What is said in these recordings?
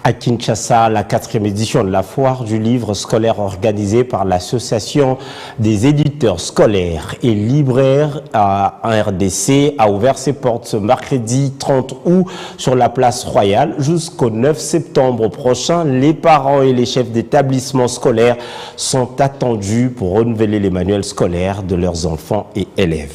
À Kinshasa, la 4e édition de la foire du livre scolaire organisée par l'Association des éditeurs scolaires et libraires en RDC a ouvert ses portes ce mercredi 30 août sur la place Royale. Jusqu'au 9 septembre prochain, les parents et les chefs d'établissements scolaires sont attendus pour renouveler les manuels scolaires de leurs enfants et élèves.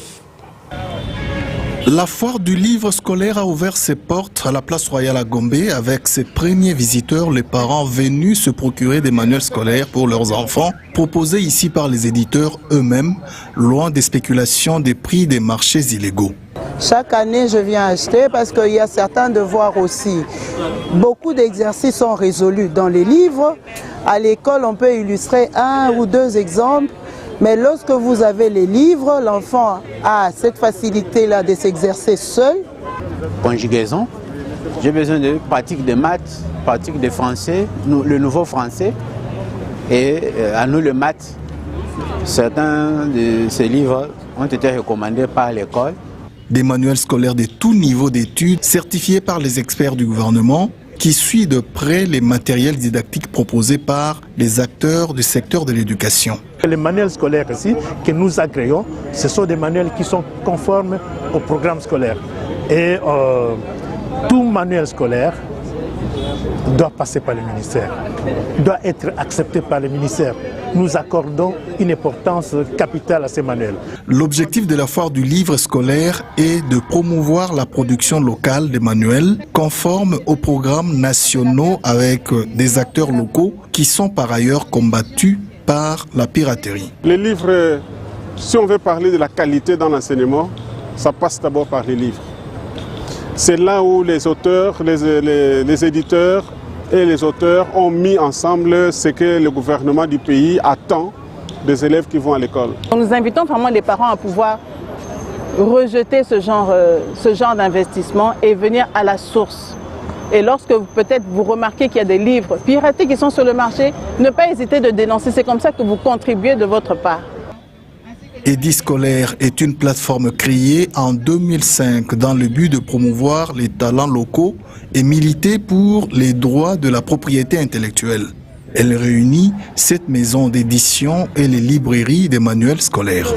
La foire du livre scolaire a ouvert ses portes à la place Royale à Gombe avec ses premiers visiteurs, les parents venus se procurer des manuels scolaires pour leurs enfants, proposés ici par les éditeurs eux-mêmes, loin des spéculations des prix des marchés illégaux. Chaque année, je viens acheter parce qu'il y a certains devoirs aussi. Beaucoup d'exercices sont résolus dans les livres. À l'école, on peut illustrer 1 ou 2 exemples. Mais lorsque vous avez les livres, l'enfant a cette facilité-là de s'exercer seul. Conjugaison, j'ai besoin de pratique de maths, pratique de français, le nouveau français et à nous le maths. Certains de ces livres ont été recommandés par l'école. Des manuels scolaires de tout niveau d'études certifiés par les experts du gouvernement qui suit de près les matériels didactiques proposés par les acteurs du secteur de l'éducation. Les manuels scolaires ici que nous agréons, ce sont des manuels qui sont conformes au programme scolaire. Et tout manuel scolaire doit passer par le ministère, doit être accepté par le ministère. Nous accordons une importance capitale à ces manuels. L'objectif de la foire du livre scolaire est de promouvoir la production locale des manuels conformes aux programmes nationaux avec des acteurs locaux qui sont par ailleurs combattus par la piraterie. Les livres, si on veut parler de la qualité dans l'enseignement, ça passe d'abord par les livres. C'est là où les auteurs, les éditeurs et les auteurs ont mis ensemble ce que le gouvernement du pays attend des élèves qui vont à l'école. Nous invitons vraiment les parents à pouvoir rejeter ce genre d'investissement et venir à la source. Et lorsque peut-être vous remarquez qu'il y a des livres piratés qui sont sur le marché, ne pas hésiter de dénoncer. C'est comme ça que vous contribuez de votre part. Ediscolaire est une plateforme créée en 2005 dans le but de promouvoir les talents locaux et militer pour les droits de la propriété intellectuelle. Elle réunit 7 maisons d'édition et les librairies des manuels scolaires.